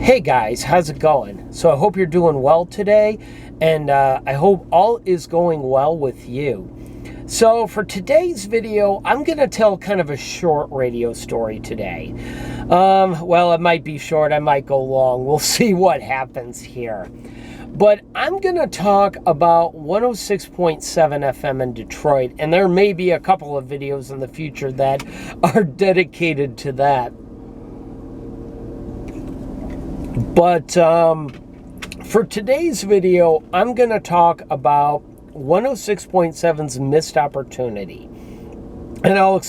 Hey guys, how's it going? So I hope you're doing well today, and I hope all is going well with you. So for today's video, I'm going to tell kind of a short radio story today. Well, it might be short, I might go long. We'll see what happens here. But I'm going to talk about 106.7 FM in Detroit, and there may be a couple of videos in the future that are dedicated to that. But for today's video, I'm going to talk about 106.7's missed opportunity. And I'll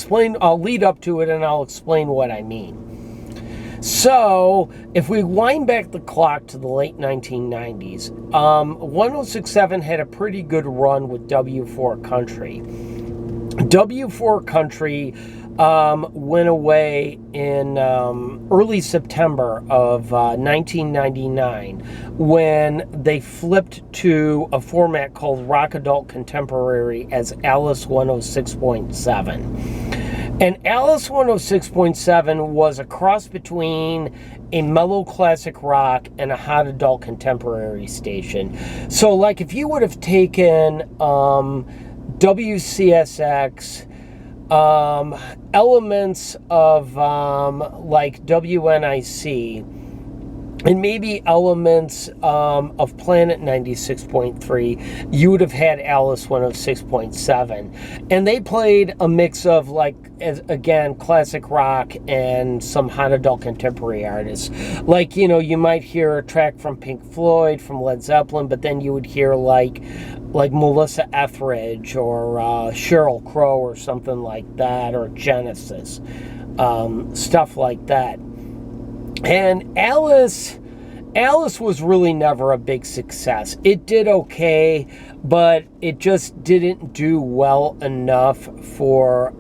lead up to it and I'll explain what I mean. So, if we wind back the clock to the late 1990s, 106.7 had a pretty good run with W4 Country. W4 Country went away in early September of 1999 when they flipped to a format called Rock Adult Contemporary as Alice 106.7. And Alice 106.7 was a cross between a mellow classic rock and a hot adult contemporary station. So like if you would have taken WCSX, elements of like WNIC, and maybe elements of Planet 96.3, you would have had Alice 106.7. And they played a mix of, like, again, classic rock and some hot adult contemporary artists. Like, you know, you might hear a track from Pink Floyd, from Led Zeppelin, but then you would hear like Melissa Etheridge or Sheryl Crow or something like that, or Genesis, stuff like that. And Alice was really never a big success. It did okay, but it just didn't do well enough for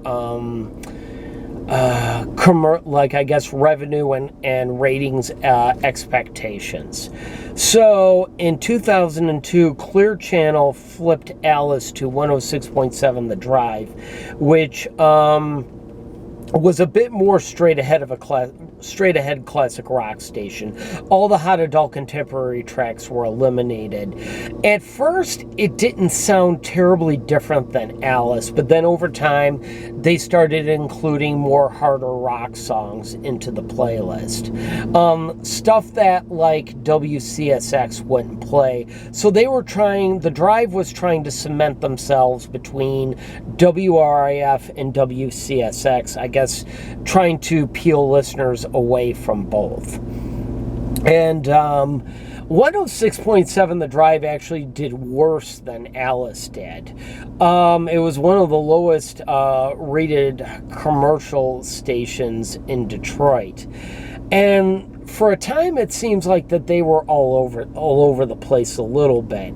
I guess revenue and ratings expectations. So in 2002, Clear Channel flipped Alice to 106.7 The Drive, which was a bit more straight ahead classic rock station. All the hot adult contemporary tracks were eliminated. At first, it didn't sound terribly different than Alice, but then over time, they started including more harder rock songs into the playlist. Stuff that like WCSX wouldn't play. So the Drive was trying to cement themselves between WRIF and WCSX, I guess trying to peel listeners away from both. And 106.7 The Drive actually did worse than Alice did. It was one of the lowest rated commercial stations in Detroit. And for a time it seems like that they were all over the place a little bit.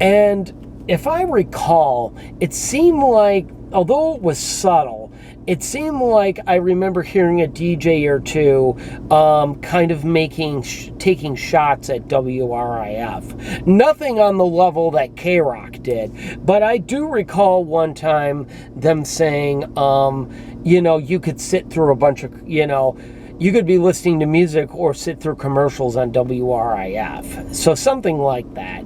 And if I recall, it seemed like, although it was subtle, it seemed like I remember hearing a DJ or two kind of taking shots at WRIF. Nothing on the level that K-Rock did, but I do recall one time them saying, you could sit through a bunch of, you could be listening to music or sit through commercials on WRIF. So something like that.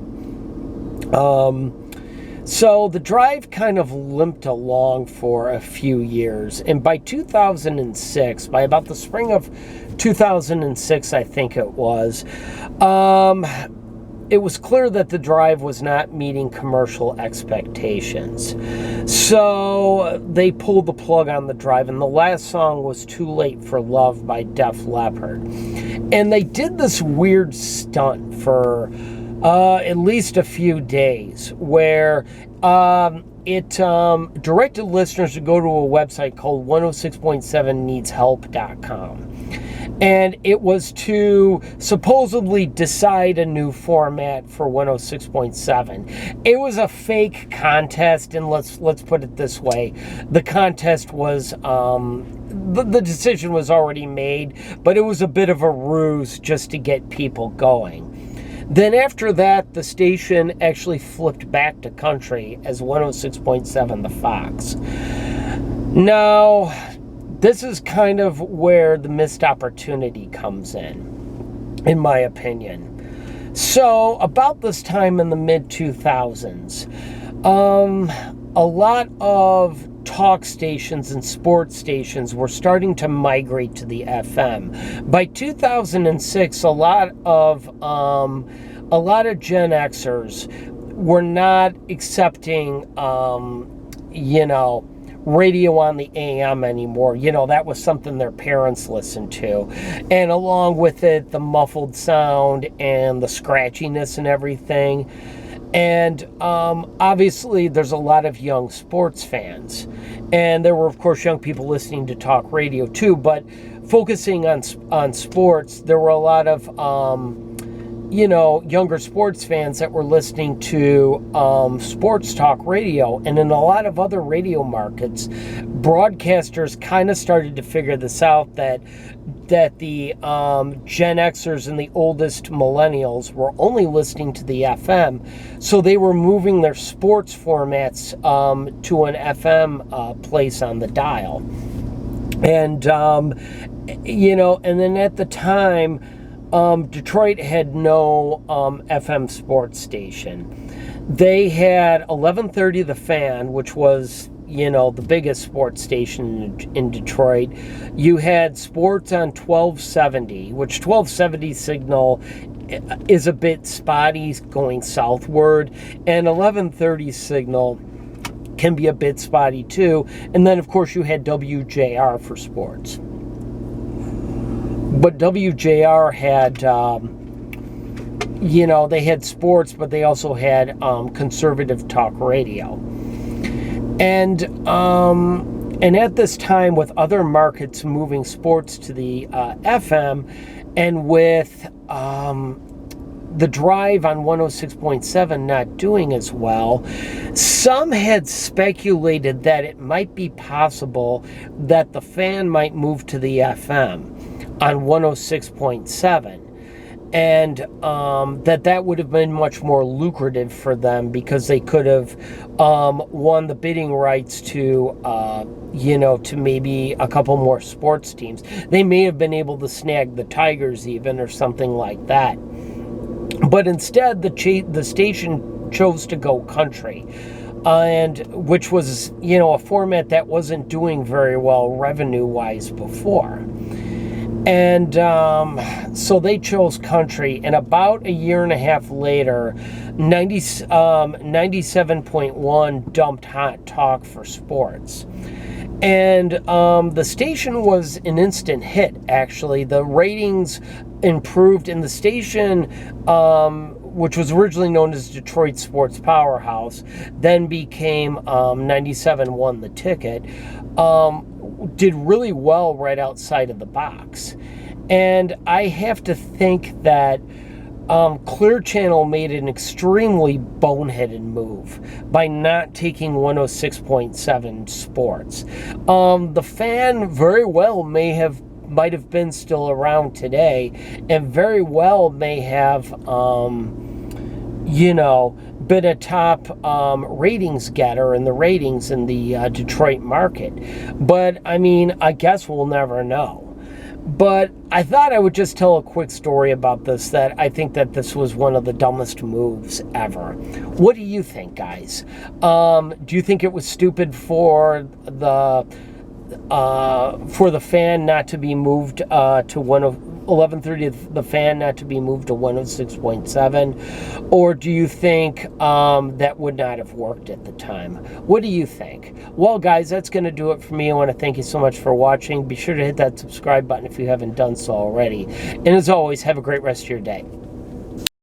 So the Drive kind of limped along for a few years, and by 2006, by about the spring of 2006, I think it was clear that the Drive was not meeting commercial expectations. So they pulled the plug on the Drive, and the last song was Too Late for Love by Def Leppard. And they did this weird stunt for at least a few days, where it directed listeners to go to a website called 106.7needshelp.com. And it was to supposedly decide a new format for 106.7. It was a fake contest, and let's put it this way. The contest was, the decision was already made, but it was a bit of a ruse just to get people going. Then after that, the station actually flipped back to country as 106.7 The Fox. Now, this is kind of where the missed opportunity comes in. in my opinion. So, about this time in the mid-2000s, a lot of talk stations and sports stations were starting to migrate to the FM. By 2006, a lot of Gen Xers were not accepting, radio on the AM anymore. That was something their parents listened to. And along with it, the muffled sound and the scratchiness and everything. And obviously, there's a lot of young sports fans. And there were, of course, young people listening to talk radio too. But focusing on sports, there were a lot of younger sports fans that were listening to sports talk radio. And in a lot of other radio markets, broadcasters kind of started to figure this out, that the Gen Xers and the oldest millennials were only listening to the FM. So they were moving their sports formats to an FM place on the dial. And, and then at the time, Detroit had no FM sports station. They had 1130 The Fan, which was, the biggest sports station in Detroit. You had sports on 1270, which 1270 signal is a bit spotty going southward, and 1130 signal can be a bit spotty too. And then, of course, you had WJR for sports. But WJR had, they had sports, but they also had conservative talk radio. And at this time, with other markets moving sports to the FM, and with the drive on 106.7 not doing as well, some had speculated that it might be possible that the Fan might move to the FM on 106.7, and that would have been much more lucrative for them, because they could have won the bidding rights to to maybe a couple more sports teams. They may have been able to snag the Tigers even, or something like that. But instead, the station chose to go country, and which was a format that wasn't doing very well revenue-wise before. And so they chose country, and about a year and a half later, 97.1 dumped Hot Talk for sports. And the station was an instant hit, actually. The ratings improved, and the station, which was originally known as Detroit Sports Powerhouse, then became 97 Won the Ticket, did really well right outside of the box. And I have to think that Clear Channel made an extremely boneheaded move by not taking 106.7 sports. The Fan very well might have been still around today, and very well may have been a top ratings getter in the ratings in the Detroit market. But I guess we'll never know. But I thought I would just tell a quick story about this, that I think that this was one of the dumbest moves ever. What do you think, guys? Do you think it was stupid for the Fan not to be moved to 1130, the Fan not to be moved to 106.7, or do you think that would not have worked at the time? What do you think? Well, guys, that's going to do it for me. I want to thank you so much for watching. Be sure to hit that subscribe button if you haven't done so already. And as always, have a great rest of your day.